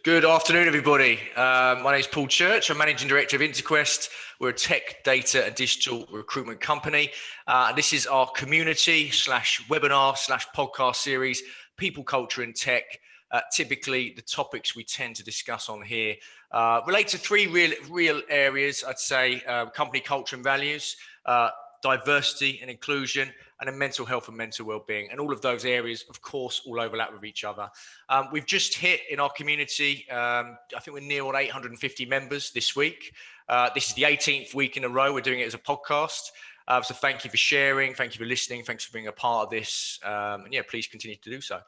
Good afternoon, everybody. My name is Paul Church. I'm Managing Director of Interquest. We're a tech, data and digital recruitment company. This is our community / webinar / podcast series, People, Culture and Tech. Typically, the topics we tend to discuss on here relate to three real areas, I'd say, company culture and values, diversity and inclusion, and then mental health and mental well-being. And all of those areas, of course, all overlap with each other. We've just hit in our community, I think we're near on 850 members this week. This is the 18th week in a row we're doing it as a podcast. So thank you for sharing, thank you for listening, thanks for being a part of this. And yeah, please continue to do so.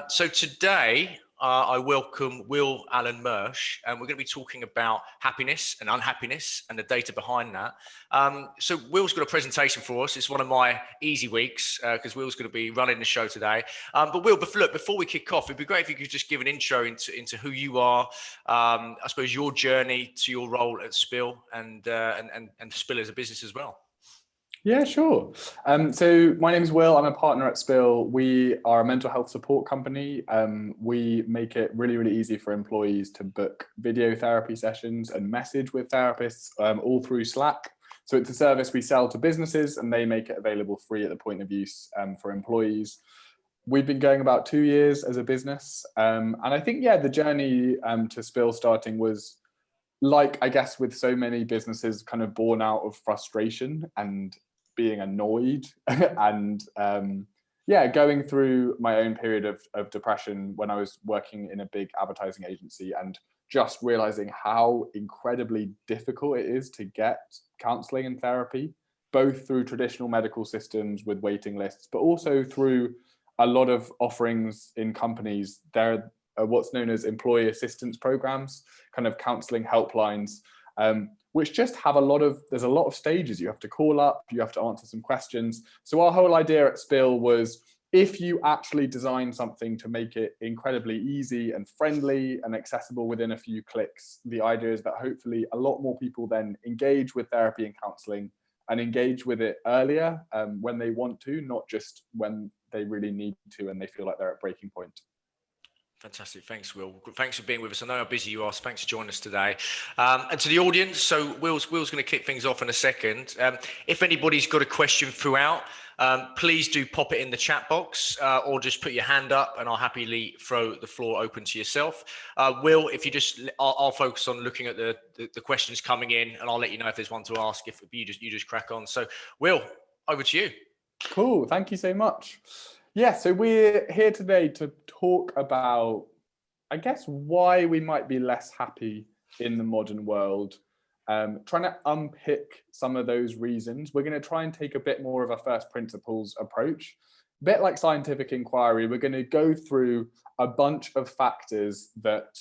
So today, I welcome Will Allen-Mersh, and we're going to be talking about happiness and unhappiness and the data behind that. So Will's got a presentation for us. It's one of my easy weeks because Will's going to be running the show today. But Will, look, before we kick off, it'd be great if you could just give an intro into who you are, I suppose your journey to your role at Spill and Spill as a business as well. Yeah, sure. So my name is Will. I'm a partner at Spill. We are a mental health support company. We make it really, really easy for employees to book video therapy sessions and message with therapists all through Slack. So it's a service we sell to businesses and they make it available free at the point of use for employees. We've been going about 2 years as a business. And I think, yeah, the journey to Spill starting was, like, I guess, with so many businesses, kind of born out of frustration and being annoyed and going through my own period of depression when I was working in a big advertising agency and just realizing how incredibly difficult it is to get counselling and therapy, both through traditional medical systems with waiting lists, but also through a lot of offerings in companies. There are what's known as employee assistance programs, kind of counselling helplines, which just have there's a lot of stages. You have to call up, you have to answer some questions. So our whole idea at Spill was, if you actually design something to make it incredibly easy and friendly and accessible within a few clicks, the idea is that hopefully a lot more people then engage with therapy and counselling and engage with it earlier when they want to, not just when they really need to and they feel like they're at breaking point. Fantastic. Thanks, Will. Thanks for being with us. I know how busy you are, so thanks for joining us today. And to the audience, so Will's going to kick things off in a second. If anybody's got a question throughout, please do pop it in the chat box or just put your hand up and I'll happily throw the floor open to yourself. Will, if you just, I'll focus on looking at the questions coming in and I'll let you know if there's one to ask, if you just crack on. So Will, over to you. Cool. Thank you so much. Yeah, so we're here today to talk about, I guess, why we might be less happy in the modern world, trying to unpick some of those reasons. We're going to try and take a bit more of a first principles approach, a bit like scientific inquiry. We're going to go through a bunch of factors that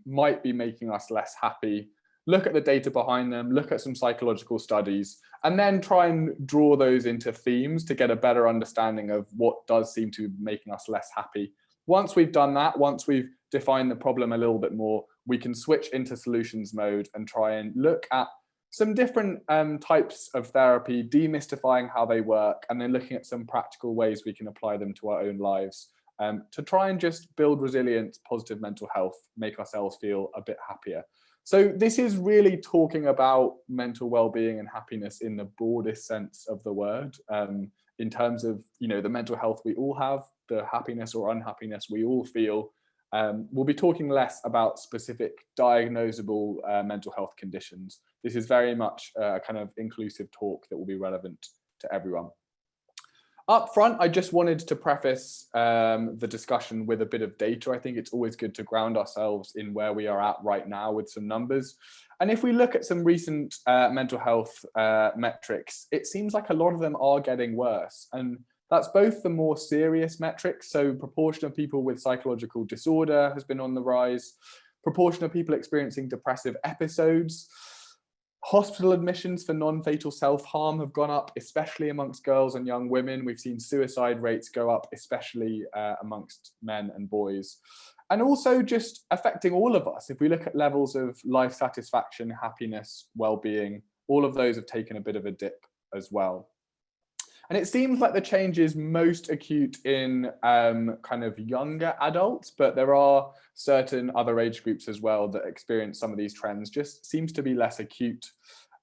might be making us less happy, look at the data behind them, look at some psychological studies, and then try and draw those into themes to get a better understanding of what does seem to be making us less happy. Once we've done that, once we've defined the problem a little bit more, we can switch into solutions mode and try and look at some different types of therapy, demystifying how they work, and then looking at some practical ways we can apply them to our own lives to try and just build resilience, positive mental health, make ourselves feel a bit happier. So this is really talking about mental well-being and happiness in the broadest sense of the word, in terms of, the mental health we all have, the happiness or unhappiness we all feel. We'll be talking less about specific diagnosable mental health conditions. This is very much a kind of inclusive talk that will be relevant to everyone. Up front, I just wanted to preface the discussion with a bit of data. I think it's always good to ground ourselves in where we are at right now with some numbers. And if we look at some recent mental health metrics, it seems like a lot of them are getting worse. And that's both the more serious metrics, so proportion of people with psychological disorder has been on the rise, proportion of people experiencing depressive episodes. Hospital admissions for non-fatal self-harm have gone up, especially amongst girls and young women. We've seen suicide rates go up, especially amongst men and boys. And also just affecting all of us. If we look at levels of life satisfaction, happiness, well-being, all of those have taken a bit of a dip as well. And it seems like the change is most acute in kind of younger adults, but there are certain other age groups as well that experience some of these trends, just seems to be less acute.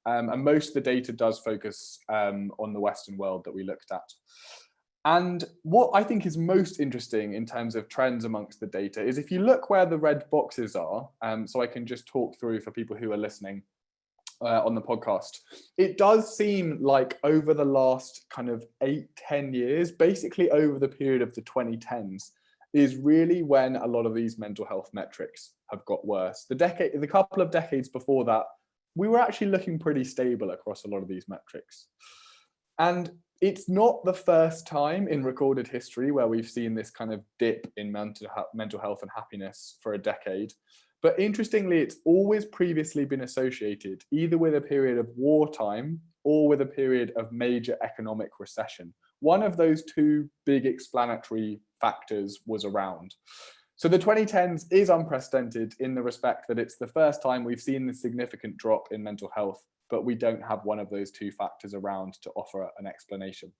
And most of the data does focus on the Western world that we looked at. And what I think is most interesting in terms of trends amongst the data is if you look where the red boxes are, so I can just talk through for people who are listening on the podcast, it does seem like over the last kind of 8-10 years, basically over the period of the 2010s, is really when a lot of these mental health metrics have got worse. The couple of decades before that, we were actually looking pretty stable across a lot of these metrics. And it's not the first time in recorded history where we've seen this kind of dip in mental health and happiness for a decade. But interestingly, it's always previously been associated either with a period of wartime or with a period of major economic recession. One of those two big explanatory factors was around. So the 2010s is unprecedented in the respect that it's the first time we've seen the significant drop in mental health, but we don't have one of those two factors around to offer an explanation.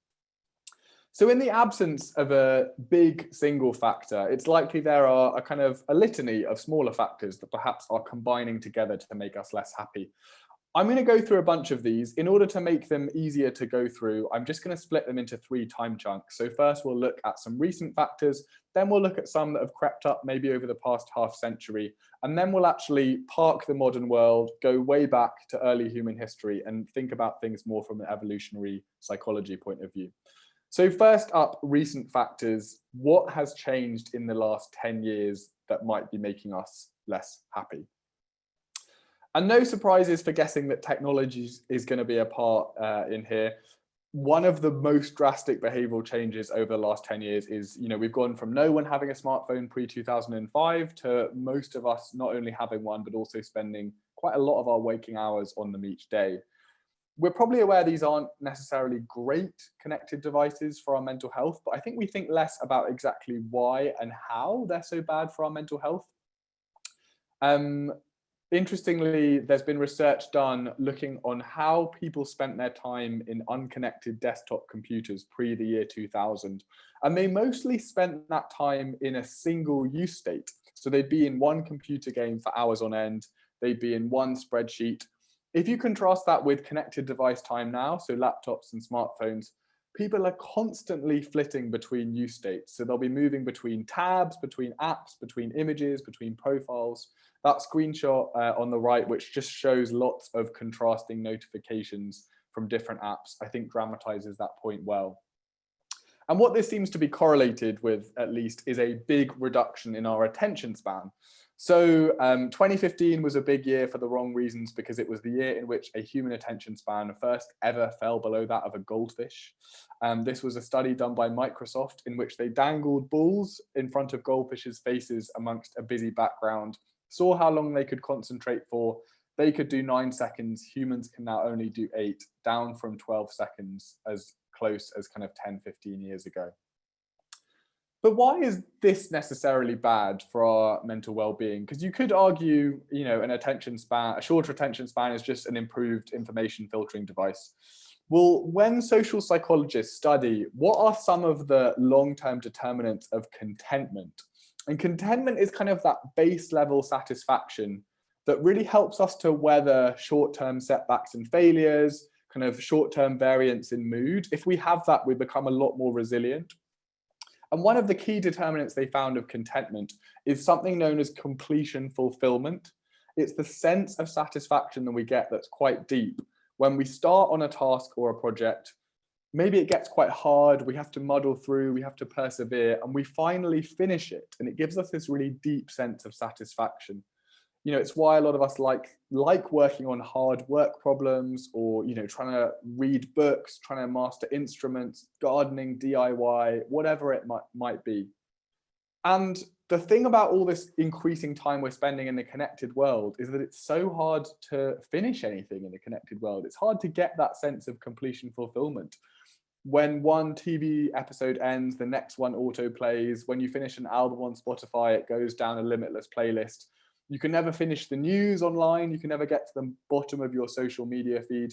So in the absence of a big single factor, it's likely there are a kind of a litany of smaller factors that perhaps are combining together to make us less happy. I'm going to go through a bunch of these. In order to make them easier to go through, I'm just going to split them into 3 time chunks. So first we'll look at some recent factors, then we'll look at some that have crept up maybe over the past half century, and then we'll actually park the modern world, go way back to early human history and think about things more from an evolutionary psychology point of view. So first up, recent factors. What has changed in the last 10 years that might be making us less happy? And no surprises for guessing that technology is going to be a part in here. One of the most drastic behavioral changes over the last 10 years is, we've gone from no one having a smartphone pre-2005 to most of us not only having one, but also spending quite a lot of our waking hours on them each day. We're probably aware these aren't necessarily great connected devices for our mental health, but I think we think less about exactly why and how they're so bad for our mental health. Interestingly, there's been research done looking on how people spent their time in unconnected desktop computers pre the year 2000. And they mostly spent that time in a single use state. So they'd be in one computer game for hours on end. They'd be in one spreadsheet. If you contrast that with connected device time now, so laptops and smartphones, people are constantly flitting between use states. So they'll be moving between tabs, between apps, between images, between profiles. That screenshot on the right, which just shows lots of contrasting notifications from different apps, I think dramatizes that point well. And what this seems to be correlated with, at least, is a big reduction in our attention span. So 2015 was a big year for the wrong reasons, because it was the year in which a human attention span first ever fell below that of a goldfish. This was a study done by Microsoft in which they dangled balls in front of goldfishes' faces amongst a busy background, saw how long they could concentrate for. They could do 9 seconds. Humans can now only do 8, down from 12 seconds, as close as kind of 10, 15 years ago. But why is this necessarily bad for our mental well-being? Because you could argue, an attention span, a shorter attention span is just an improved information filtering device. Well, when social psychologists study what are some of the long-term determinants of contentment, and contentment is kind of that base level satisfaction that really helps us to weather short-term setbacks and failures, kind of short-term variance in mood. If we have that, we become a lot more resilient. And one of the key determinants they found of contentment is something known as completion fulfillment. It's the sense of satisfaction that we get that's quite deep. When we start on a task or a project, maybe it gets quite hard, we have to muddle through, we have to persevere, and we finally finish it. And it gives us this really deep sense of satisfaction. It's why a lot of us like working on hard work problems, or, trying to read books, trying to master instruments, gardening, DIY, whatever it might be. And the thing about all this increasing time we're spending in the connected world is that it's so hard to finish anything in the connected world. It's hard to get that sense of completion fulfillment. When one TV episode ends, the next one auto plays. When you finish an album on Spotify, it goes down a limitless playlist. You can never finish the news online. You can never get to the bottom of your social media feed.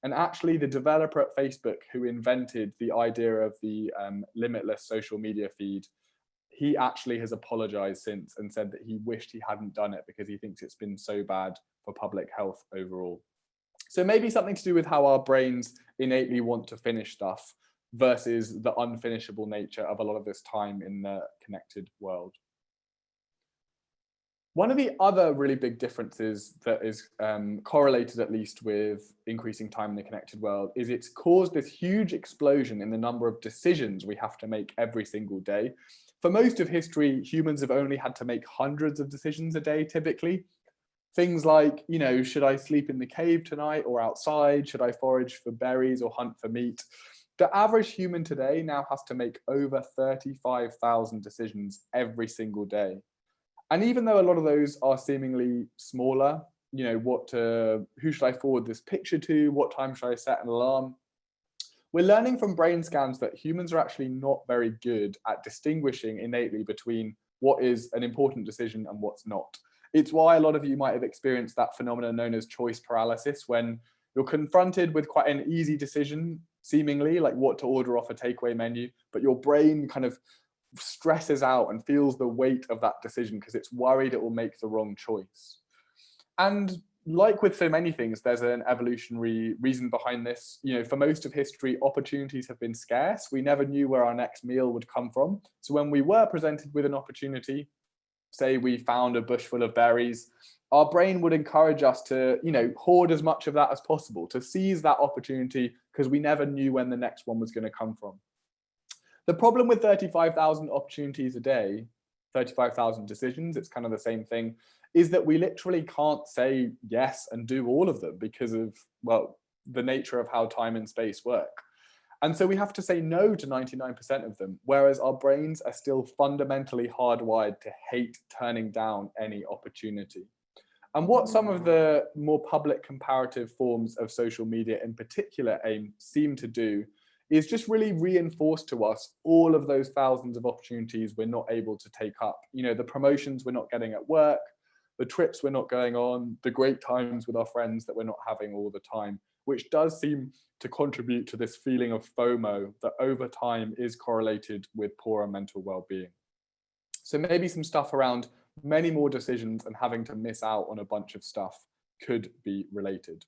And actually, the developer at Facebook who invented the idea of the limitless social media feed, he actually has apologized since and said that he wished he hadn't done it because he thinks it's been so bad for public health overall. So maybe something to do with how our brains innately want to finish stuff versus the unfinishable nature of a lot of this time in the connected world. One of the other really big differences that is correlated at least with increasing time in the connected world is it's caused this huge explosion in the number of decisions we have to make every single day. For most of history, humans have only had to make hundreds of decisions a day typically. Things like, you know, should I sleep in the cave tonight or outside? Should I forage for berries or hunt for meat? The average human today now has to make over 35,000 decisions every single day. And even though a lot of those are seemingly smaller, you know, who should I forward this picture to? What time should I set an alarm? We're learning from brain scans that humans are actually not very good at distinguishing innately between what is an important decision and what's not. It's why a lot of you might have experienced that phenomenon known as choice paralysis, when you're confronted with quite an easy decision, seemingly like what to order off a takeaway menu, but your brain kind of stresses out and feels the weight of that decision because it's worried it will make the wrong choice. And like with so many things, there's an evolutionary reason behind this. You know, for most of history, opportunities have been scarce. We never knew where our next meal would come from. So when we were presented with an opportunity, say we found a bush full of berries, our brain would encourage us to, you know, hoard as much of that as possible, to seize that opportunity because we never knew when the next one was going to come from. The problem with 35,000 opportunities a day, 35,000 decisions, it's kind of the same thing, is that we literally can't say yes and do all of them because of, well, the nature of how time and space work. And so we have to say no to 99% of them, whereas our brains are still fundamentally hardwired to hate turning down any opportunity. And what some of the more public comparative forms of social media in particular seem to do is just really reinforce to us all of those thousands of opportunities we're not able to take up. You know, the promotions we're not getting at work, the trips we're not going on, the great times with our friends that we're not having all the time, which does seem to contribute to this feeling of FOMO that over time is correlated with poorer mental well-being. So maybe some stuff around many more decisions and having to miss out on a bunch of stuff could be related.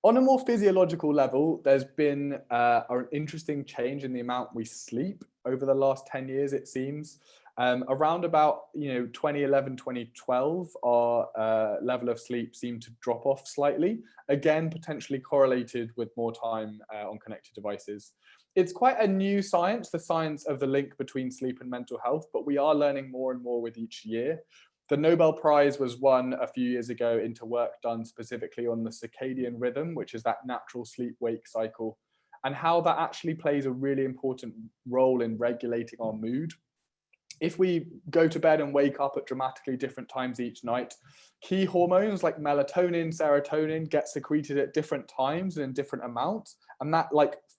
On a more physiological level, there's been an interesting change in the amount we sleep over the last 10 years, it seems. Around about 2011, 2012, our level of sleep seemed to drop off slightly, again, potentially correlated with more time on connected devices. It's quite a new science, the science of the link between sleep and mental health, but we are learning more and more with each year. The Nobel Prize was won a few years ago into work done specifically on the circadian rhythm, which is that natural sleep-wake cycle, and how that actually plays a really important role in regulating our mood. If we go to bed and wake up at dramatically different times each night, key hormones like melatonin, serotonin get secreted at different times and in different amounts. And that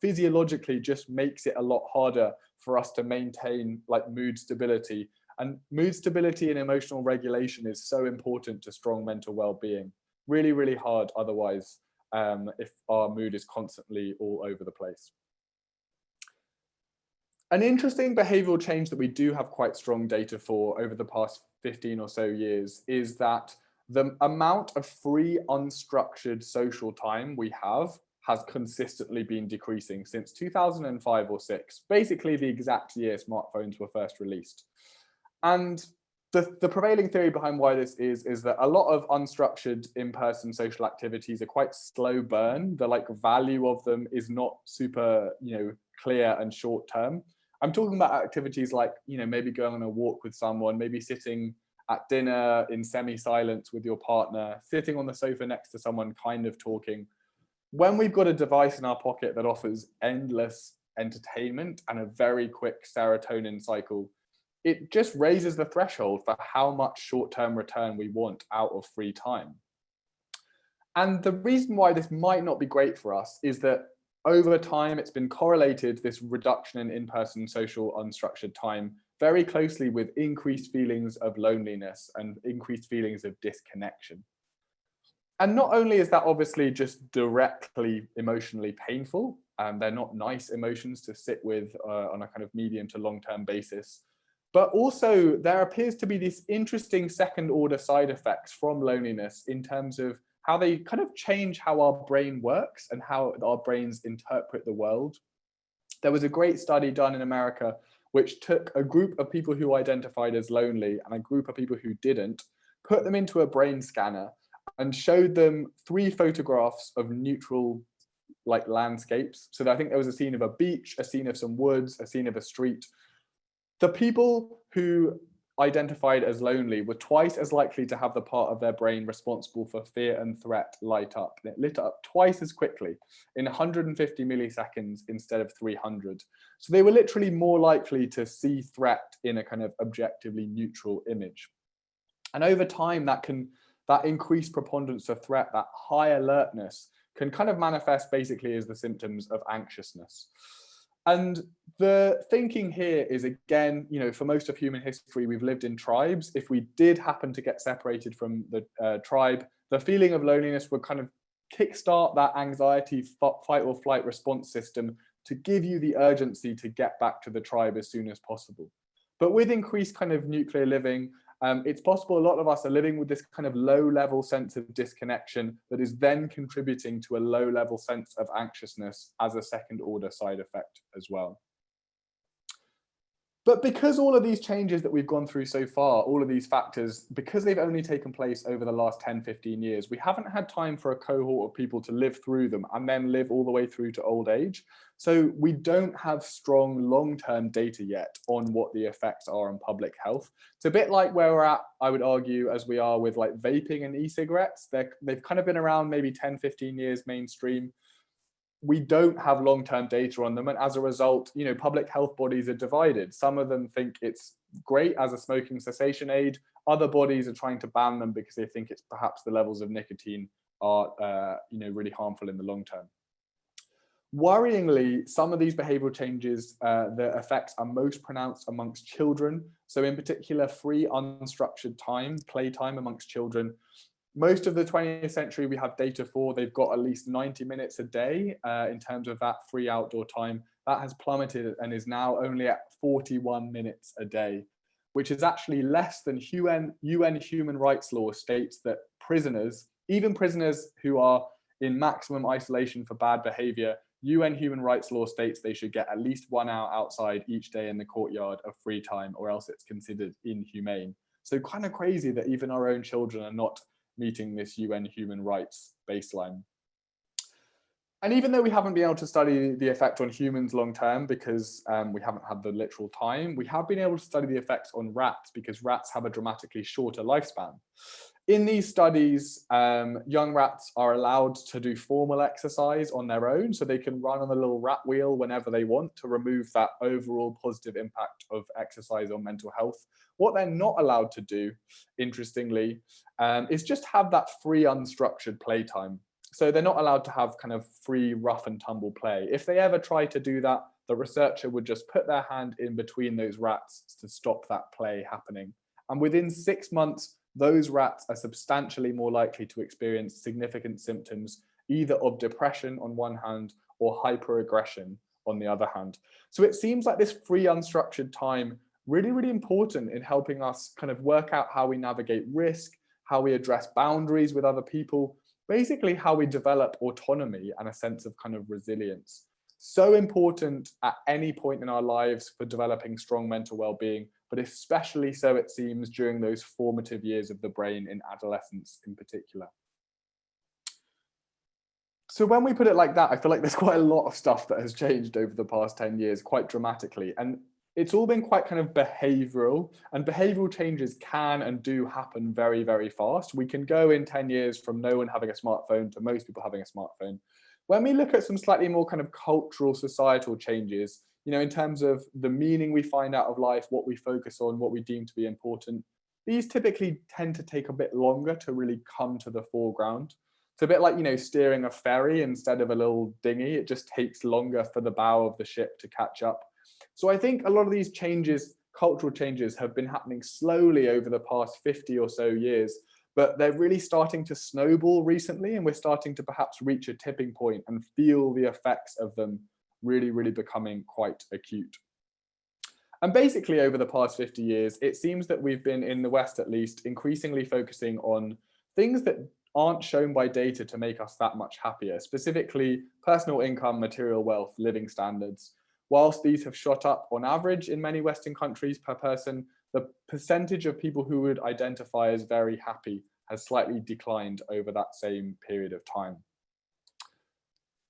physiologically just makes it a lot harder for us to maintain mood stability. And mood stability and emotional regulation is so important to strong mental well-being. Really, really hard otherwise if our mood is constantly all over the place. An interesting behavioral change that we do have quite strong data for over the past 15 or so years is that the amount of free, unstructured social time we have has consistently been decreasing since 2005 or 6, basically the exact year smartphones were first released. And the prevailing theory behind why this is that a lot of unstructured in-person social activities are quite slow burn. The value of them is not super, clear and short term. I'm talking about activities like, maybe going on a walk with someone, maybe sitting at dinner in semi-silence with your partner, sitting on the sofa next to someone kind of talking. When we've got a device in our pocket that offers endless entertainment and a very quick serotonin cycle, it just raises the threshold for how much short-term return we want out of free time. And the reason why this might not be great for us is that over time, it's been correlated, this reduction in in-person social unstructured time, very closely with increased feelings of loneliness and increased feelings of disconnection. And not only is that obviously just directly emotionally painful, they're not nice emotions to sit with on a kind of medium to long-term basis, but also there appears to be this interesting second order side effects from loneliness in terms of how they kind of change how our brain works and how our brains interpret the world. There was a great study done in America which took a group of people who identified as lonely and a group of people who didn't, put them into a brain scanner and showed them 3 photographs of neutral like landscapes. So I think there was a scene of a beach, a scene of some woods, a scene of a street. The people who identified as lonely were twice as likely to have the part of their brain responsible for fear and threat light up. And it lit up twice as quickly in 150 milliseconds instead of 300. So they were literally more likely to see threat in a kind of objectively neutral image. And over time, that increased preponderance of threat, that high alertness, can kind of manifest basically as the symptoms of anxiousness. And the thinking here is, again, for most of human history, we've lived in tribes. If we did happen to get separated from the tribe, the feeling of loneliness would kind of kickstart that anxiety fight or flight response system to give you the urgency to get back to the tribe as soon as possible. But with increased kind of nuclear living, it's possible a lot of us are living with this kind of low-level sense of disconnection that is then contributing to a low-level sense of anxiousness as a second-order side effect as well. But because all of these changes that we've gone through so far, all of these factors, because they've only taken place over the last 10, 15 years, we haven't had time for a cohort of people to live through them and then live all the way through to old age. So we don't have strong long-term data yet on what the effects are on public health. It's a bit like where we're at, I would argue, as we are with like vaping and e-cigarettes. They've kind of been around maybe 10, 15 years mainstream. We don't have long-term data on them, and as a result, public health bodies are divided. Some of them think it's great as a smoking cessation aid. Other bodies are trying to ban them because they think it's perhaps the levels of nicotine are really harmful in the long term. Worryingly, some of these behavioral changes, the effects are most pronounced amongst children. So in particular, free unstructured time, playtime amongst children. Most of the 20th century we have data for, they've got at least 90 minutes a day in terms of that free outdoor time. That has plummeted and is now only at 41 minutes a day, which is actually less than UN human rights law states that prisoners, even prisoners who are in maximum isolation for bad behavior, UN human rights law states they should get at least 1 hour outside each day in the courtyard of free time, or else it's considered inhumane. So kind of crazy that even our own children are not meeting this UN human rights baseline. And even though we haven't been able to study the effect on humans long term because we haven't had the literal time, we have been able to study the effects on rats because rats have a dramatically shorter lifespan. In these studies, young rats are allowed to do formal exercise on their own, so they can run on the little rat wheel whenever they want to remove that overall positive impact of exercise on mental health. What they're not allowed to do, interestingly, is just have that free unstructured playtime. So they're not allowed to have kind of free rough and tumble play. If they ever try to do that, the researcher would just put their hand in between those rats to stop that play happening. And within 6 months, those rats are substantially more likely to experience significant symptoms, either of depression on one hand or hyperaggression on the other hand. So it seems like this free unstructured time really, really important in helping us kind of work out how we navigate risk, how we address boundaries with other people, basically how we develop autonomy and a sense of kind of resilience. So important at any point in our lives for developing strong mental well-being, but especially so it seems during those formative years of the brain in adolescence in particular. So when we put it like that, I feel like there's quite a lot of stuff that has changed over the past 10 years quite dramatically. And it's all been quite kind of behavioral, and behavioral changes can and do happen very, very fast. We can go in 10 years from no one having a smartphone to most people having a smartphone. When we look at some slightly more kind of cultural, societal changes, in terms of the meaning we find out of life, what we focus on, what we deem to be important, these typically tend to take a bit longer to really come to the foreground. It's a bit like, steering a ferry instead of a little dinghy. It just takes longer for the bow of the ship to catch up. So I think a lot of these changes cultural changes have been happening slowly over the past 50 or so years, but they're really starting to snowball recently, and we're starting to perhaps reach a tipping point and feel the effects of them really, really becoming quite acute. And basically over the past 50 years, it seems that we've been, in the West at least, increasingly focusing on things that aren't shown by data to make us that much happier, specifically personal income, material wealth, living standards. Whilst these have shot up on average in many Western countries per person, the percentage of people who would identify as very happy has slightly declined over that same period of time.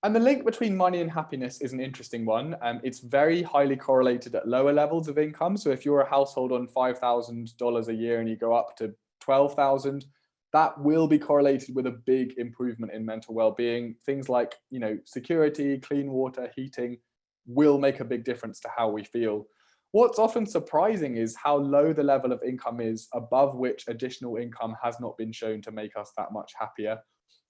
And the link between money and happiness is an interesting one. It's very highly correlated at lower levels of income. So if you're a household on $5,000 a year and you go up to 12,000, that will be correlated with a big improvement in mental well-being. Things like, security, clean water, heating will make a big difference to how we feel. What's often surprising is how low the level of income is above which additional income has not been shown to make us that much happier.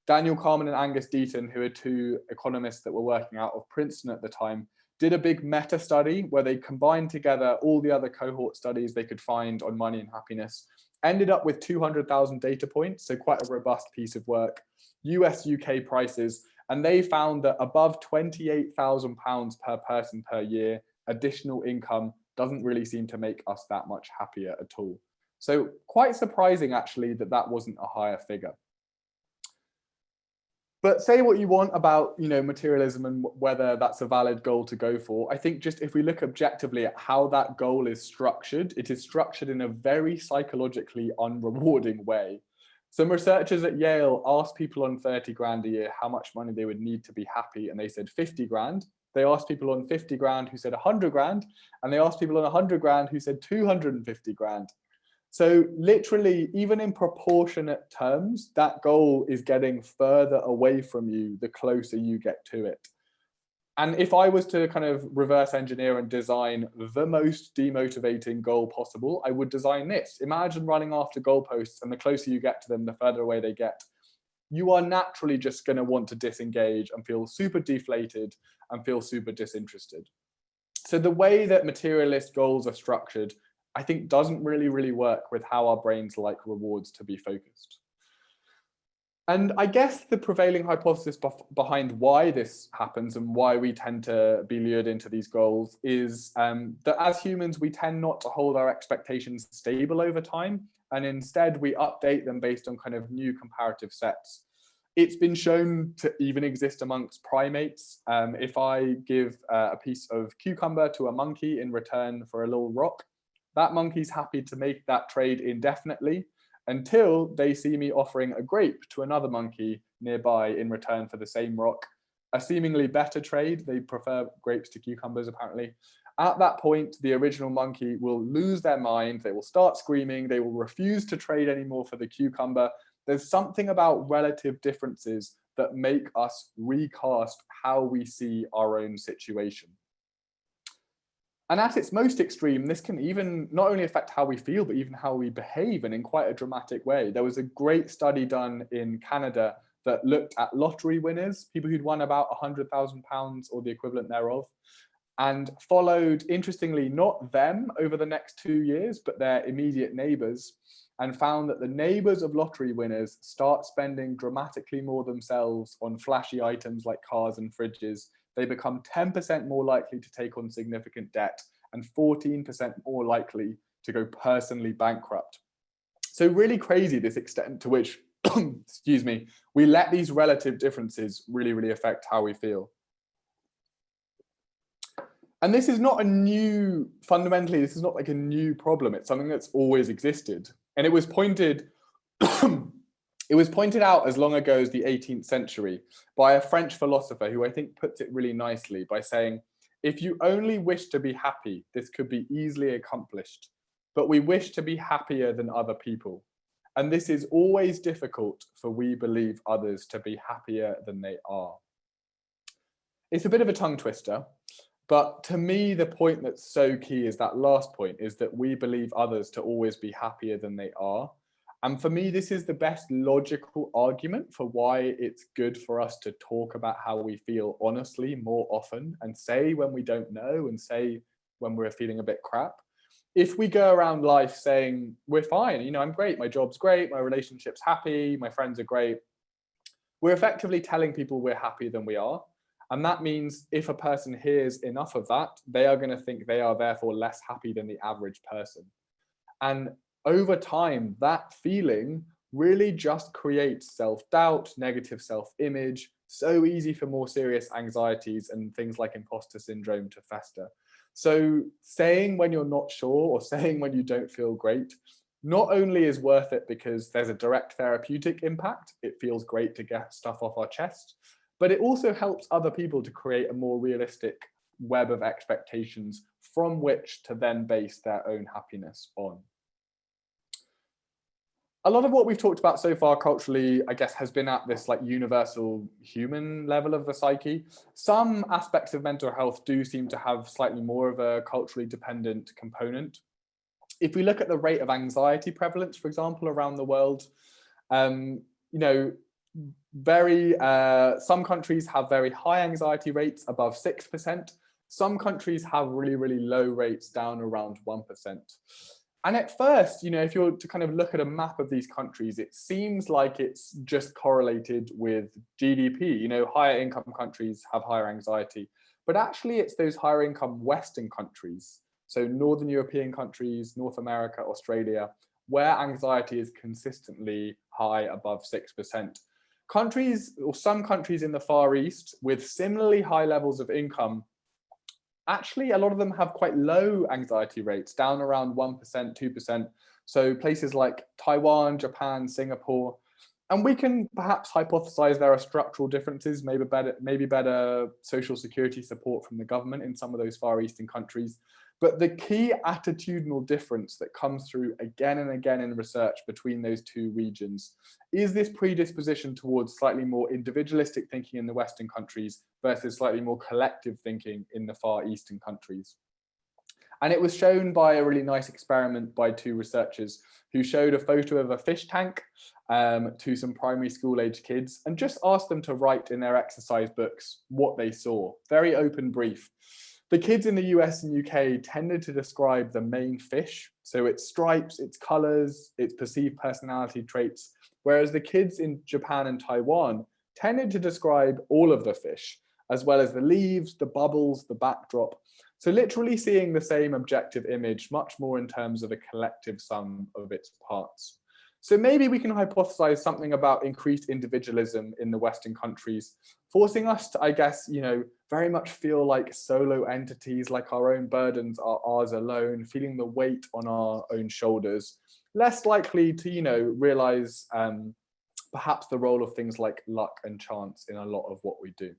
Daniel Kahneman and Angus Deaton, who are two economists that were working out of Princeton at the time, did a big meta study where they combined together all the other cohort studies they could find on money and happiness, ended up with 200,000 data points, so quite a robust piece of work, US, UK prices, and they found that above £28,000 per person per year, additional income doesn't really seem to make us that much happier at all. So quite surprising actually that wasn't a higher figure. But say what you want about, materialism and whether that's a valid goal to go for. I think just if we look objectively at how that goal is structured, it is structured in a very psychologically unrewarding way. Some researchers at Yale asked people on 30 grand a year how much money they would need to be happy, and they said 50 grand. They asked people on 50 grand who said 100 grand, and they asked people on 100 grand who said 250 grand. So literally, even in proportionate terms, that goal is getting further away from you the closer you get to it. And if I was to kind of reverse engineer and design the most demotivating goal possible, I would design this. Imagine running after goalposts, and the closer you get to them, the further away they get. You are naturally just going to want to disengage and feel super deflated and feel super disinterested. So the way that materialist goals are structured, I think, doesn't really work with how our brains like rewards to be focused. And I guess the prevailing hypothesis behind why this happens and why we tend to be lured into these goals is that as humans, we tend not to hold our expectations stable over time, and instead we update them based on kind of new comparative sets. It's been shown to even exist amongst primates. If I give a piece of cucumber to a monkey in return for a little rock, that monkey's happy to make that trade indefinitely until they see me offering a grape to another monkey nearby in return for the same rock. A seemingly better trade. They prefer grapes to cucumbers, apparently. At that point, the original monkey will lose their mind. They will start screaming. They will refuse to trade anymore for the cucumber. There's something about relative differences that make us recast how we see our own situation. And at its most extreme, this can even not only affect how we feel, but even how we behave, and in quite a dramatic way. There was a great study done in Canada that looked at lottery winners, people who'd won about £100,000 or the equivalent thereof, and followed, interestingly, not them over the next 2 years, but their immediate neighbours, and found that the neighbours of lottery winners start spending dramatically more themselves on flashy items like cars and fridges. They become 10% more likely to take on significant debt and 14% more likely to go personally bankrupt. So really crazy, this extent to which, excuse me, we let these relative differences really affect how we feel. And this is not a new, fundamentally, this is not like a new problem. It's something that's always existed. And it was pointed out as long ago as the 18th century by a French philosopher who I think puts it really nicely by saying, if you only wish to be happy, this could be easily accomplished, but we wish to be happier than other people. And this is always difficult, for we believe others to be happier than they are. It's a bit of a tongue twister, but to me, the point that's so key is that last point, is that we believe others to always be happier than they are. And for me, this is the best logical argument for why it's good for us to talk about how we feel honestly more often, and say when we don't know, and say when we're feeling a bit crap. If we go around life saying we're fine, you know, I'm great, my job's great, my relationship's happy, my friends are great, we're effectively telling people we're happier than we are. And that means if a person hears enough of that, they are going to think they are therefore less happy than the average person. And over time, that feeling really just creates self-doubt, negative self-image, so easy for more serious anxieties and things like imposter syndrome to fester. So saying when you're not sure or saying when you don't feel great, not only is worth it because there's a direct therapeutic impact, it feels great to get stuff off our chest, but it also helps other people to create a more realistic web of expectations from which to then base their own happiness on. A lot of what we've talked about so far culturally, I guess, has been at this like universal human level of the psyche. Some aspects of mental health do seem to have slightly more of a culturally dependent component. If we look at the rate of anxiety prevalence, for example, around the world, you know, some countries have very high anxiety rates, above 6%. Some countries have really, really low rates, down around 1%. And at first, you know, if you're to kind of look at a map of these countries, it seems like it's just correlated with GDP. You know, higher income countries have higher anxiety, but actually it's those higher income Western countries, so Northern European countries, North America, Australia, where anxiety is consistently high, above 6%. Countries, or some countries in the Far East with similarly high levels of income, actually, a lot of them have quite low anxiety rates, down around 1%, 2%. So places like Taiwan, Japan, Singapore. And we can perhaps hypothesize there are structural differences, maybe better social security support from the government in some of those Far Eastern countries. But the key attitudinal difference that comes through again and again in research between those two regions is this predisposition towards slightly more individualistic thinking in the Western countries versus slightly more collective thinking in the Far Eastern countries. And it was shown by a really nice experiment by two researchers who showed a photo of a fish tank to some primary school age kids and just asked them to write in their exercise books what they saw. Very open brief. The kids in the US and UK tended to describe the main fish, so its stripes, its colors, its perceived personality traits, whereas the kids in Japan and Taiwan tended to describe all of the fish, as well as the leaves, the bubbles, the backdrop. So literally seeing the same objective image, much more in terms of a collective sum of its parts. So maybe we can hypothesize something about increased individualism in the Western countries, forcing us to, I guess, you know, very much feel like solo entities, like our own burdens are ours alone, feeling the weight on our own shoulders, less likely to, you know, realize perhaps the role of things like luck and chance in a lot of what we do.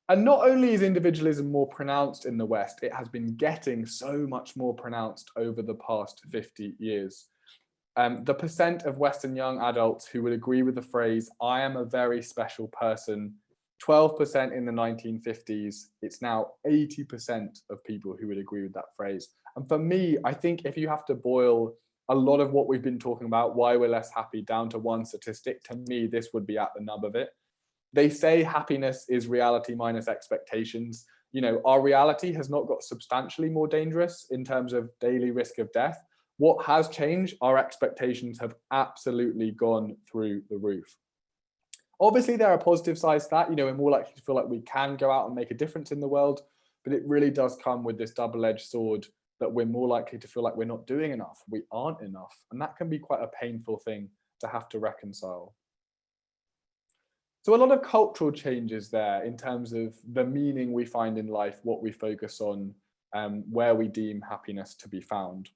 And not only is individualism more pronounced in the West, it has been getting so much more pronounced over the past 50 years. The percent of Western young adults who would agree with the phrase, "I am a very special person," 12% in the 1950s, it's now 80% of people who would agree with that phrase. And for me, I think if you have to boil a lot of what we've been talking about, why we're less happy, down to one statistic, to me, this would be at the nub of it. They say happiness is reality minus expectations. You know, our reality has not got substantially more dangerous in terms of daily risk of death. What has changed? Our expectations have absolutely gone through the roof. Obviously, there are positive sides to that. You know, we're more likely to feel like we can go out and make a difference in the world, but it really does come with this double-edged sword that we're more likely to feel like we're not doing enough, we aren't enough. And that can be quite a painful thing to have to reconcile. So a lot of cultural changes there in terms of the meaning we find in life, what we focus on, where we deem happiness to be found.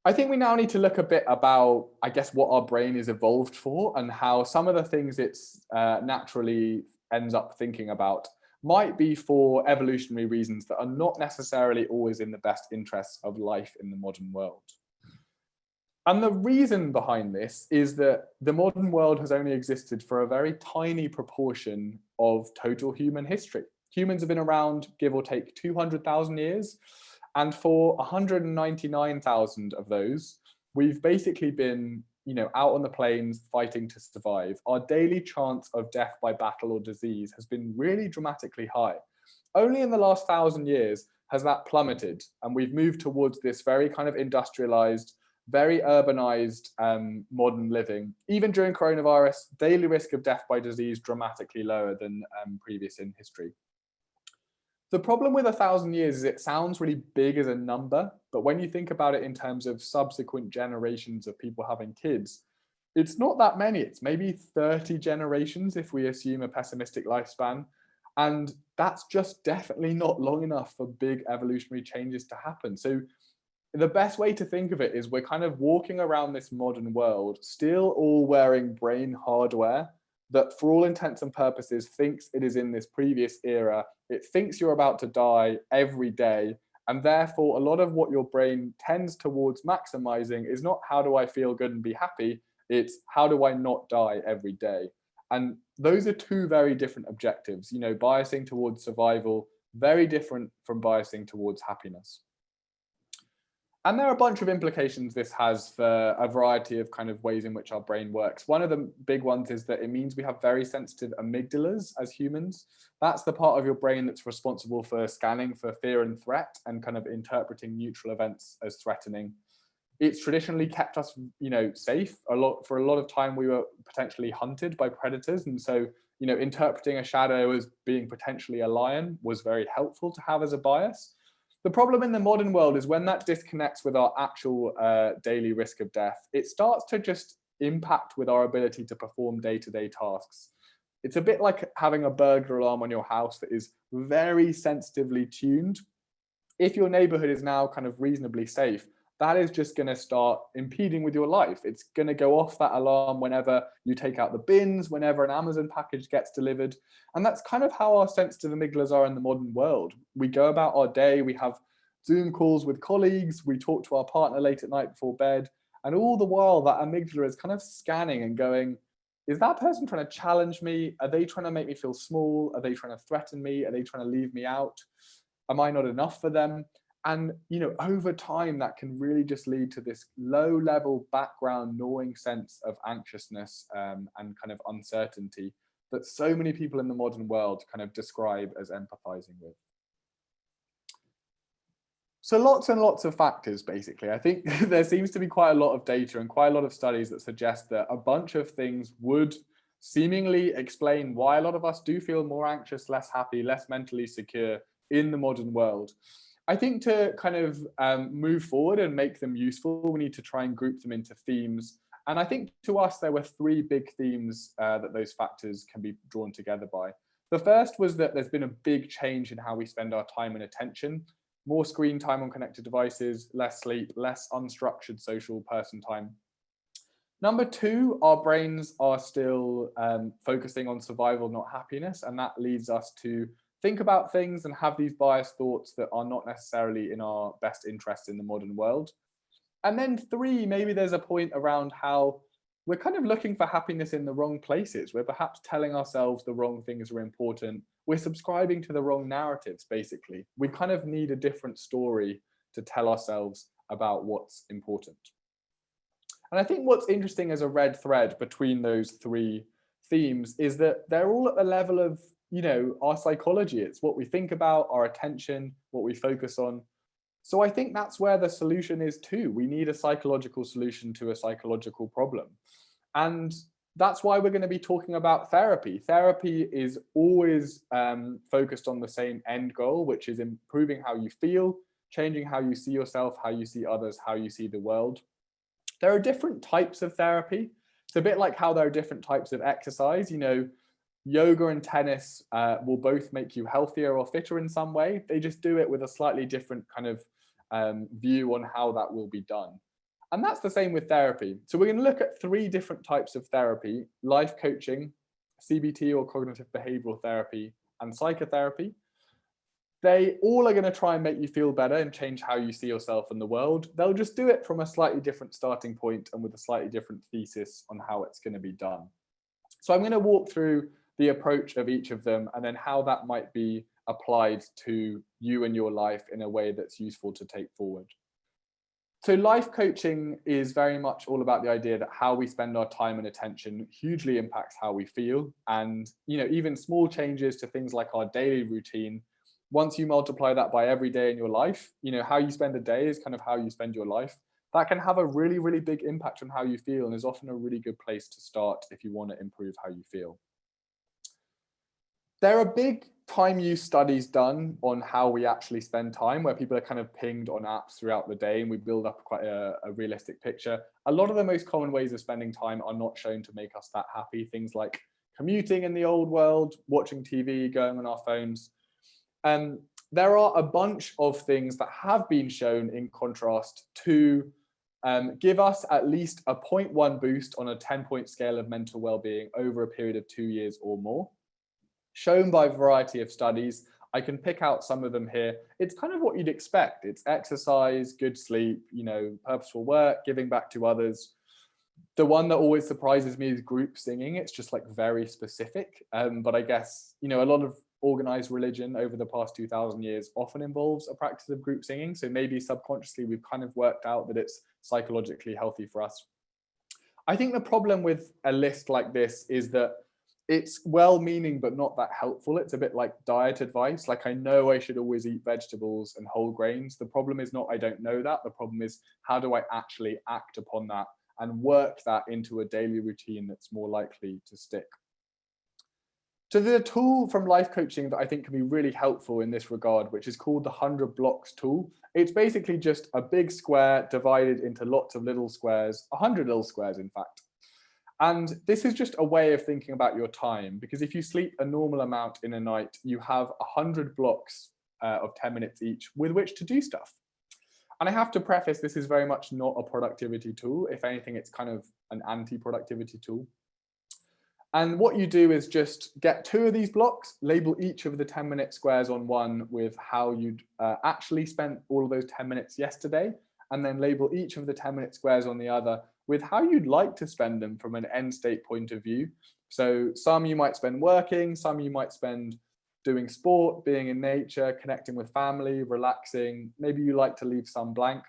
I think we now need to look a bit about, I guess, what our brain is evolved for and how some of the things it's naturally ends up thinking about might be for evolutionary reasons that are not necessarily always in the best interests of life in the modern world. And the reason behind this is that the modern world has only existed for a very tiny proportion of total human history. Humans have been around, give or take, 200,000 years. And for 199,000 of those, we've basically been, you know, out on the plains fighting to survive. Our daily chance of death by battle or disease has been really dramatically high. Only in the last 1,000 years has that plummeted. And we've moved towards this very kind of industrialized, very urbanized modern living. Even during coronavirus, daily risk of death by disease dramatically lower than previous in history. The problem with 1,000 years is it sounds really big as a number, but when you think about it in terms of subsequent generations of people having kids, it's not that many. It's maybe 30 generations if we assume a pessimistic lifespan. And that's just definitely not long enough for big evolutionary changes to happen. So the best way to think of it is we're kind of walking around this modern world, still all wearing brain hardware that for all intents and purposes thinks it is in this previous era. It thinks you're about to die every day. And therefore, a lot of what your brain tends towards maximizing is not how do I feel good and be happy, it's how do I not die every day. And those are two very different objectives. You know, biasing towards survival, very different from biasing towards happiness. And there are a bunch of implications this has for a variety of kind of ways in which our brain works. One of the big ones is that it means we have very sensitive amygdalas as humans. That's the part of your brain that's responsible for scanning for fear and threat and kind of interpreting neutral events as threatening. It's traditionally kept us, you know, safe. For a lot of time, we were potentially hunted by predators. And so, you know, interpreting a shadow as being potentially a lion was very helpful to have as a bias. The problem in the modern world is when that disconnects with our actual daily risk of death, it starts to just impact with our ability to perform day-to-day tasks. It's a bit like having a burglar alarm on your house that is very sensitively tuned. If your neighborhood is now kind of reasonably safe, that is just going to start impeding with your life. It's going to go off that alarm whenever you take out the bins, whenever an Amazon package gets delivered. And that's kind of how our sensitive amygdalas are in the modern world. We go about our day, we have Zoom calls with colleagues, we talk to our partner late at night before bed, and all the while that amygdala is kind of scanning and going, is that person trying to challenge me? Are they trying to make me feel small? Are they trying to threaten me? Are they trying to leave me out? Am I not enough for them? And, you know, over time, that can really just lead to this low level background gnawing sense of anxiousness and kind of uncertainty that so many people in the modern world kind of describe as empathizing with. So lots and lots of factors, basically. I think there seems to be quite a lot of data and quite a lot of studies that suggest that a bunch of things would seemingly explain why a lot of us do feel more anxious, less happy, less mentally secure in the modern world. I think to kind of move forward and make them useful, we need to try and group them into themes. And I think to us, there were three big themes that those factors can be drawn together by. The first was that there's been a big change in how we spend our time and attention. More screen time on connected devices, less sleep, less unstructured social person time. Number two, our brains are still focusing on survival, not happiness. And that leads us to think about things and have these biased thoughts that are not necessarily in our best interest in the modern world. And then three, maybe there's a point around how we're kind of looking for happiness in the wrong places. We're perhaps telling ourselves the wrong things are important. We're subscribing to the wrong narratives, basically. We kind of need a different story to tell ourselves about what's important. And I think what's interesting as a red thread between those three themes is that they're all at the level of, you know, our psychology. It's what we think about, our attention, what we focus on. So I think that's where the solution is too. We need a psychological solution to a psychological problem. And that's why we're going to be talking about therapy. Therapy is always focused on the same end goal, which is improving how you feel, changing how you see yourself, how you see others, how you see the world. There are different types of therapy. It's a bit like how there are different types of exercise. You know, yoga and tennis will both make you healthier or fitter in some way. They just do it with a slightly different kind of view on how that will be done. And that's the same with therapy. So we're going to look at three different types of therapy: life coaching, CBT or cognitive behavioral therapy, and psychotherapy. They all are going to try and make you feel better and change how you see yourself in the world. They'll just do it from a slightly different starting point and with a slightly different thesis on how it's going to be done. So I'm going to walk through the approach of each of them and then how that might be applied to you and your life in a way that's useful to take forward. So life coaching is very much all about the idea that how we spend our time and attention hugely impacts how we feel. And, you know, even small changes to things like our daily routine Once you multiply that by every day in your life, how you spend a day is kind of how you spend your life. That can have a really, really big impact on how you feel, and is often a really good place to start if you want to improve how you feel. There are big time use studies done on how we actually spend time, where people are kind of pinged on apps throughout the day, and we build up quite a realistic picture. A lot of the most common ways of spending time are not shown to make us that happy. Things like commuting in the old world, watching TV, going on our phones. There are a bunch of things that have been shown in contrast to give us at least a 0.1 boost on a 10-point scale of mental well-being over a period of 2 years or more, shown by a variety of studies. I can pick out some of them here. It's kind of what you'd expect. It's exercise, good sleep, purposeful work, giving back to others. The one that always surprises me is group singing. It's just like very specific. But I guess, a lot of organized religion over the past 2,000 years often involves a practice of group singing. So maybe subconsciously we've kind of worked out that it's psychologically healthy for us. I think the problem with a list like this is that it's well-meaning but not that helpful. It's a bit like diet advice. Like, I know I should always eat vegetables and whole grains. The problem is not I don't know that. The problem is, how do I actually act upon that and work that into a daily routine that's more likely to stick? So there's a tool from life coaching that I think can be really helpful in this regard, which is called the 100 blocks tool. It's basically just a big square divided into lots of little squares, 100 little squares, in fact. And this is just a way of thinking about your time, because if you sleep a normal amount in a night, you have 100 blocks of 10 minutes each with which to do stuff. And I have to preface, this is very much not a productivity tool. If anything, it's kind of an anti-productivity tool. And what you do is just get 2 of these blocks, label each of the 10-minute squares on one with how you'd actually spent all of those 10 minutes yesterday, and then label each of the 10-minute squares on the other with how you'd like to spend them from an end state point of view. So some you might spend working, some you might spend doing sport, being in nature, connecting with family, relaxing. Maybe you like to leave some blank.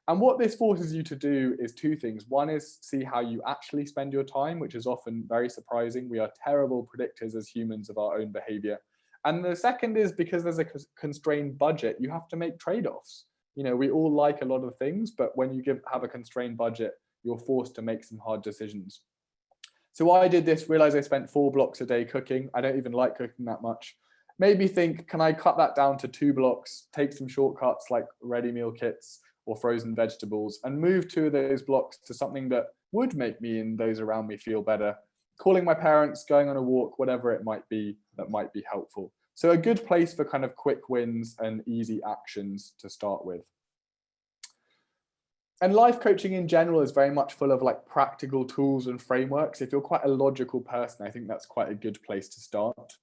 And what this forces you to do is 2 things. One is see how you actually spend your time, which is often very surprising. We are terrible predictors as humans of our own behavior. And the second is, because there's a constrained budget, you have to make trade-offs. We all like a lot of things, but when you have a constrained budget, you're forced to make some hard decisions. So I did this, realized I spent 4 blocks a day cooking. I don't even like cooking that much. Maybe think, can I cut that down to 2 blocks, take some shortcuts like ready meal kits or frozen vegetables, and move 2 of those blocks to something that would make me and those around me feel better. Calling my parents, going on a walk, whatever it might be, that might be helpful. So a good place for kind of quick wins and easy actions to start with. And life coaching in general is very much full of like practical tools and frameworks. If you're quite a logical person, I think that's quite a good place to start.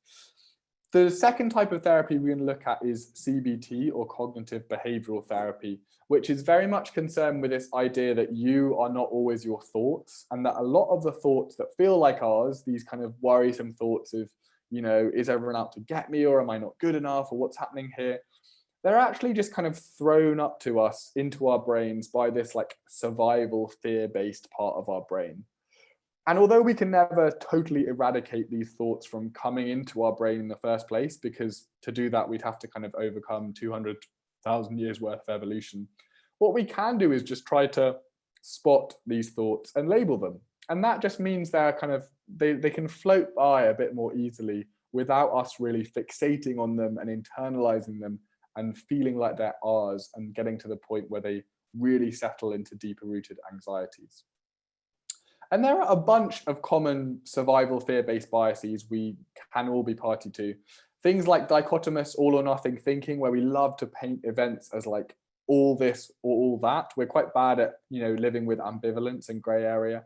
The second type of therapy we're going to look at is CBT, or cognitive behavioral therapy, which is very much concerned with this idea that you are not always your thoughts, and that a lot of the thoughts that feel like ours, these kind of worrisome thoughts of, is everyone out to get me, or am I not good enough, or what's happening here? They're actually just kind of thrown up to us into our brains by this like survival fear-based part of our brain. And although we can never totally eradicate these thoughts from coming into our brain in the first place, because to do that, we'd have to kind of overcome 200,000 years worth of evolution, what we can do is just try to spot these thoughts and label them. And that just means they're kind of, they can float by a bit more easily without us really fixating on them and internalizing them and feeling like they're ours and getting to the point where they really settle into deeper rooted anxieties. And there are a bunch of common survival fear-based biases we can all be party to. Things like dichotomous all or nothing thinking, where we love to paint events as like all this or all that. We're quite bad at, living with ambivalence and gray area.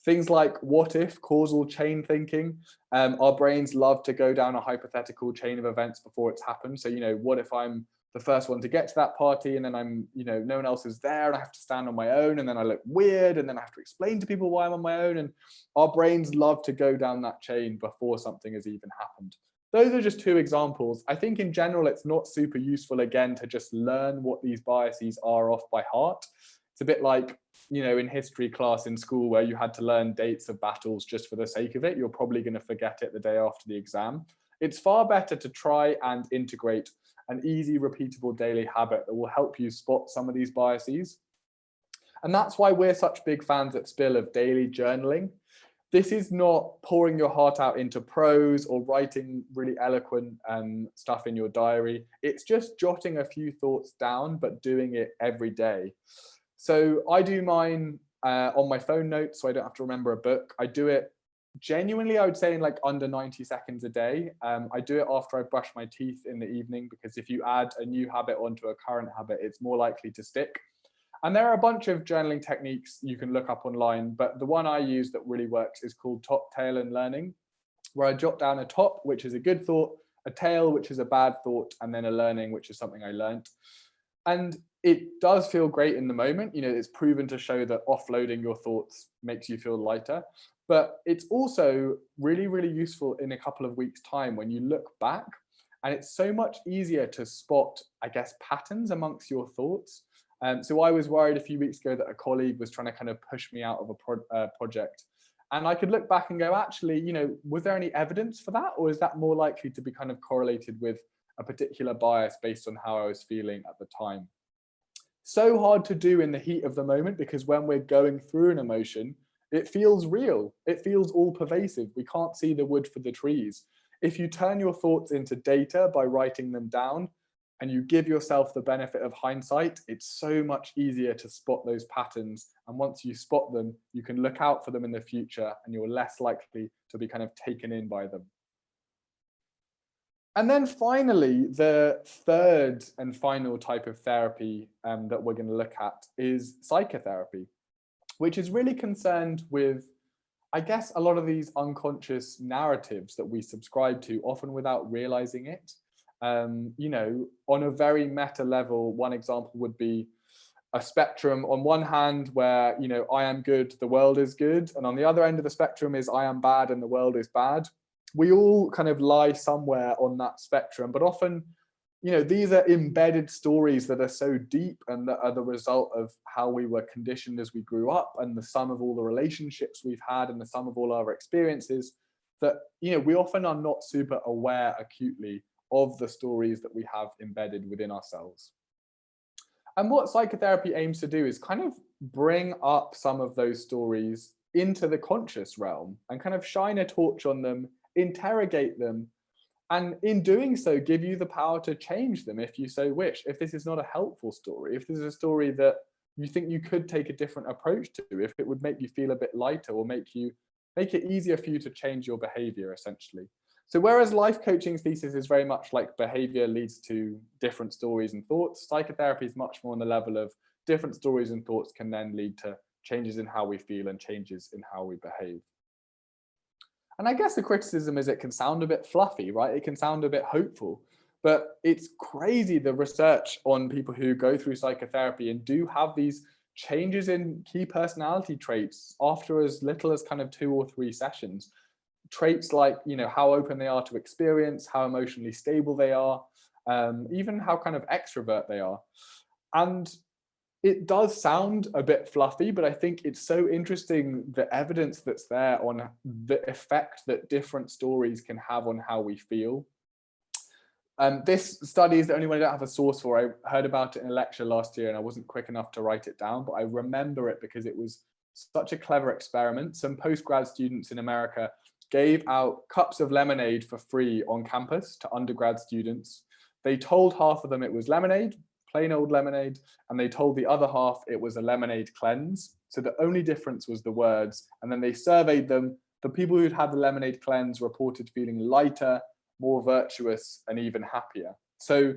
Things like what if causal chain thinking. Our brains love to go down a hypothetical chain of events before it's happened. So, what if I'm the first one to get to that party, and then I'm, no one else is there, and I have to stand on my own, and then I look weird, and then I have to explain to people why I'm on my own. And our brains love to go down that chain before something has even happened. Those are just 2 examples. I think in general, it's not super useful, again, to just learn what these biases are off by heart. It's a bit like, in history class in school where you had to learn dates of battles just for the sake of it. You're probably going to forget it the day after the exam. It's far better to try and integrate an easy, repeatable daily habit that will help you spot some of these biases. And that's why we're such big fans at Spill of daily journaling. This is not pouring your heart out into prose or writing really eloquent stuff in your diary. It's just jotting a few thoughts down, but doing it every day. So I do mine on my phone notes, so I don't have to remember a book. I do it genuinely, I would say, in like under 90 seconds a day. I do it after I brush my teeth in the evening, because if you add a new habit onto a current habit, it's more likely to stick. And there are a bunch of journaling techniques you can look up online, but the one I use that really works is called top, tail, and learning, where I jot down a top, which is a good thought, a tail, which is a bad thought, and then a learning, which is something I learned. And it does feel great in the moment. You know, it's proven to show that offloading your thoughts makes you feel lighter, but it's also really, really useful in a couple of weeks' time when you look back, and it's so much easier to spot, I guess, patterns amongst your thoughts. So I was worried a few weeks ago that a colleague was trying to kind of push me out of a project. And I could look back and go, actually, you know, was there any evidence for that? Or is that more likely to be kind of correlated with a particular bias based on how I was feeling at the time? So hard to do in the heat of the moment, because when we're going through an emotion, it feels real. It feels all pervasive. We can't see the wood for the trees. If you turn your thoughts into data by writing them down, and you give yourself the benefit of hindsight, it's so much easier to spot those patterns. And once you spot them, you can look out for them in the future, and you're less likely to be kind of taken in by them. And then finally, the third and final type of therapy that we're going to look at is psychotherapy, which is really concerned with, I guess, a lot of these unconscious narratives that we subscribe to, often without realizing it. You know, on a very meta level, one example would be a spectrum on one hand where, you know, I am good, the world is good. And on the other end of the spectrum is I am bad and the world is bad. We all kind of lie somewhere on that spectrum, but often, you know, these are embedded stories that are so deep and that are the result of how we were conditioned as we grew up, and the sum of all the relationships we've had and the sum of all our experiences, that, you know, we often are not super aware acutely of the stories that we have embedded within ourselves. And what psychotherapy aims to do is kind of bring up some of those stories into the conscious realm and kind of shine a torch on them, interrogate them, and in doing so, give you the power to change them if you so wish. If this is not a helpful story, if this is a story that you think you could take a different approach to, if it would make you feel a bit lighter or make it easier for you to change your behavior, essentially. So whereas life coaching's thesis is very much like behavior leads to different stories and thoughts, psychotherapy is much more on the level of different stories and thoughts can then lead to changes in how we feel and changes in how we behave. And I guess the criticism is it can sound a bit fluffy, right? It can sound a bit hopeful, but it's crazy, the research on people who go through psychotherapy and do have these changes in key personality traits after as little as kind of 2 or 3 sessions. Traits like, you know, how open they are to experience, how emotionally stable they are, even how kind of extrovert they are. And it does sound a bit fluffy, but I think it's so interesting, the evidence that's there on the effect that different stories can have on how we feel. This study is the only one I don't have a source for. I heard about it in a lecture last year and I wasn't quick enough to write it down, but I remember it because it was such a clever experiment. Some postgrad students in America gave out cups of lemonade for free on campus to undergrad students. They told half of them it was lemonade, plain old lemonade, and they told the other half it was a lemonade cleanse. So the only difference was the words. And then they surveyed them. The people who'd had the lemonade cleanse reported feeling lighter, more virtuous, and even happier. So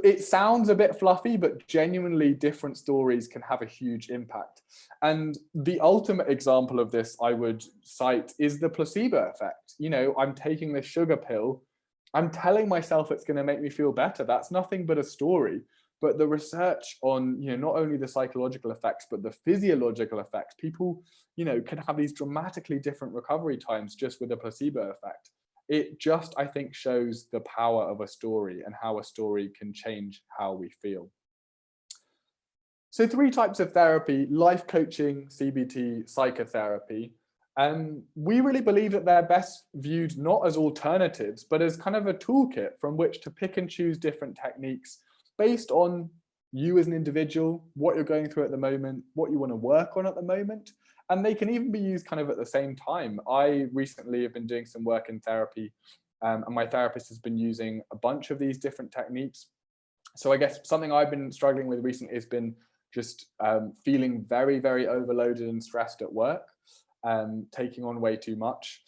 it sounds a bit fluffy, but genuinely different stories can have a huge impact. And the ultimate example of this I would cite is the placebo effect. You know, I'm taking this sugar pill, I'm telling myself it's going to make me feel better. That's nothing but a story. But the research on, you know, not only the psychological effects, but the physiological effects, people, you know, can have these dramatically different recovery times just with a placebo effect. It just, I think, shows the power of a story and how a story can change how we feel. So 3 types of therapy: life coaching, CBT, psychotherapy. We really believe that they're best viewed not as alternatives, but as kind of a toolkit from which to pick and choose different techniques based on you as an individual, what you're going through at the moment, what you want to work on at the moment. And they can even be used kind of at the same time. I recently have been doing some work in therapy, and my therapist has been using a bunch of these different techniques. So I guess something I've been struggling with recently has been just feeling very, very overloaded and stressed at work, taking on way too much.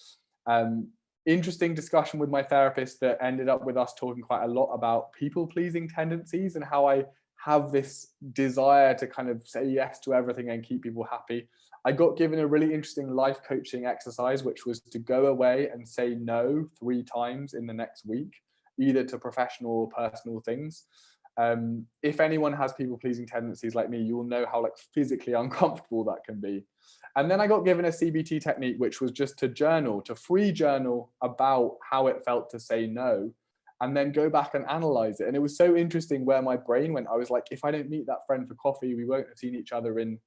Interesting discussion with my therapist that ended up with us talking quite a lot about people-pleasing tendencies and how I have this desire to kind of say yes to everything and keep people happy. I got given a really interesting life coaching exercise, which was to go away and say no 3 times in the next week, either to professional or personal things. If anyone has people-pleasing tendencies like me, you will know how like physically uncomfortable that can be. And then I got given a CBT technique, which was just to journal, to free journal about how it felt to say no, and then go back and analyze it. And it was so interesting where my brain went. I was like, if I don't meet that friend for coffee, we won't have seen each other in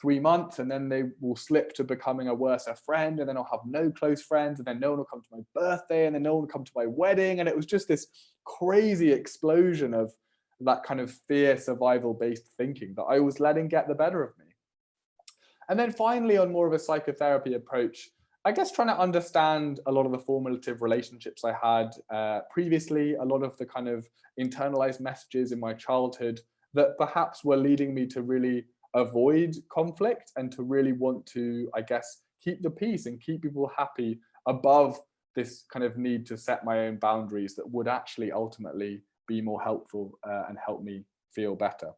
3 months, and then they will slip to becoming a worse friend, and then I'll have no close friends, and then no one will come to my birthday, and then no one will come to my wedding. And it was just this crazy explosion of that kind of fear survival based thinking that I was letting get the better of me. And then finally, on more of a psychotherapy approach, I guess trying to understand a lot of the formative relationships I had previously, a lot of the kind of internalized messages in my childhood that perhaps were leading me to really avoid conflict and to really want to, I guess, keep the peace and keep people happy above this kind of need to set my own boundaries that would actually ultimately be more helpful and help me feel better.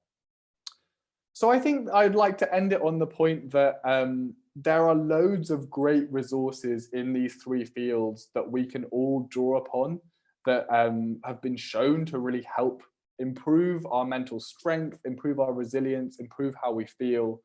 So I think I'd like to end it on the point that there are loads of great resources in these 3 fields that we can all draw upon that have been shown to really help improve our mental strength, improve our resilience, improve how we feel.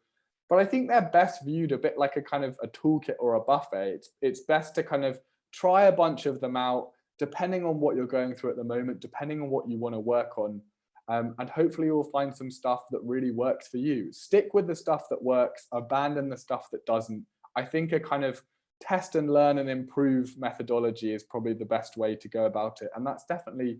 But I think they're best viewed a bit like a kind of a toolkit or a buffet. It's best to kind of try a bunch of them out, depending on what you're going through at the moment, depending on what you want to work on. And hopefully you'll find some stuff that really works for you. Stick with the stuff that works, abandon the stuff that doesn't. I think a kind of test and learn and improve methodology is probably the best way to go about it. And that's definitely,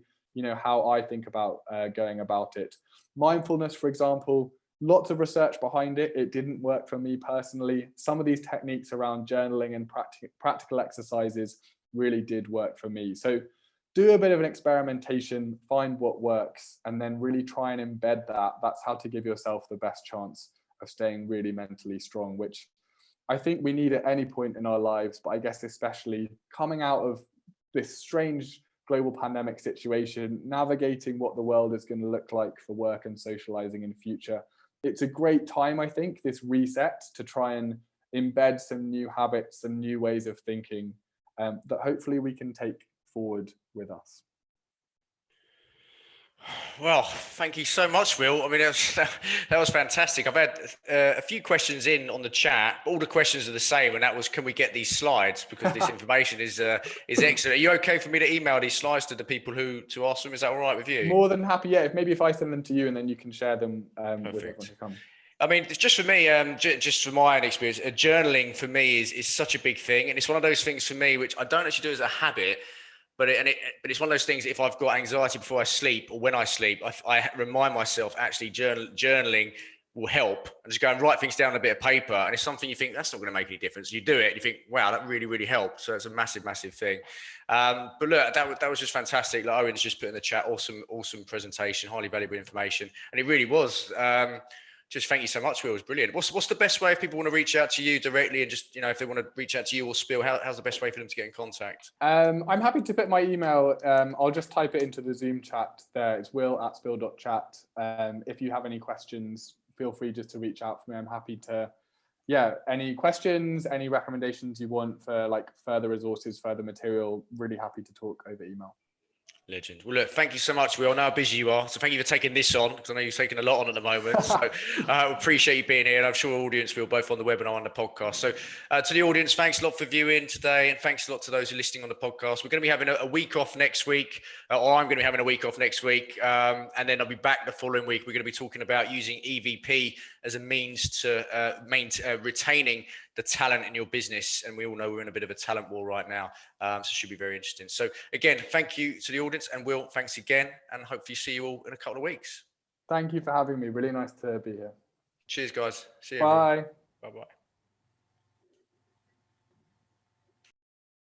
how I think about going about it. Mindfulness, for example, lots of research behind it. It didn't work for me personally. Some of these techniques around journaling and practical exercises really did work for me. So do a bit of an experimentation, find what works, and then really try and embed that. That's how to give yourself the best chance of staying really mentally strong, which I think we need at any point in our lives, but I guess especially coming out of this strange global pandemic situation, navigating what the world is going to look like for work and socializing in future. It's a great time, I think, this reset to try and embed some new habits and new ways of thinking that hopefully we can take forward with us. Well, thank you so much, Will. I mean, that was fantastic. I've had a few questions in on the chat. All the questions are the same, and that was, can we get these slides? Because this information is excellent. Are you okay for me to email these slides to the people to ask them? Is that all right with you? More than happy. Yeah, maybe if I send them to you and then you can share them with everyone to come. I mean, it's just for me, just from my own experience, journaling for me is such a big thing. And it's one of those things for me, which I don't actually do as a habit, but it's one of those things, if I've got anxiety before I sleep or when I sleep, I remind myself actually journaling will help. And just go and write things down on a bit of paper. And it's something you think, that's not going to make any difference. You do it and you think, wow, that really, really helped. So it's a massive, massive thing. But look, that was just fantastic. Like Owen's just put in the chat, awesome presentation, highly valuable information. And it really was. Just thank you so much, Will. It was brilliant. What's the best way if people want to reach out to you directly and just, if they want to reach out to you or Spill, how's the best way for them to get in contact? I'm happy to put my email. I'll just type it into the Zoom chat there. It's will@spill.chat. If you have any questions, feel free just to reach out for me. I'm happy to, any questions, any recommendations you want for like further resources, further material, really happy to talk over email. Legend. Well, look, thank you so much, Will. I know how busy you are, so thank you for taking this on, because I know you're taking a lot on at the moment. So appreciate you being here, and I'm sure our audience will, both on the webinar and the podcast. So to the audience, thanks a lot for viewing today, and thanks a lot to those who are listening on the podcast. We're going to be having a week off next week, or I'm going to be having a week off next week, and then I'll be back the following week. We're going to be talking about using EVP as a means to retaining the talent in your business, and we all know we're in a bit of a talent war right now, so it should be very interesting. So again, thank you to the audience, and Will, thanks again, and hopefully see you all in a couple of weeks. Thank you for having me. Really nice to be here. Cheers, guys. See you. Bye. Bye-bye.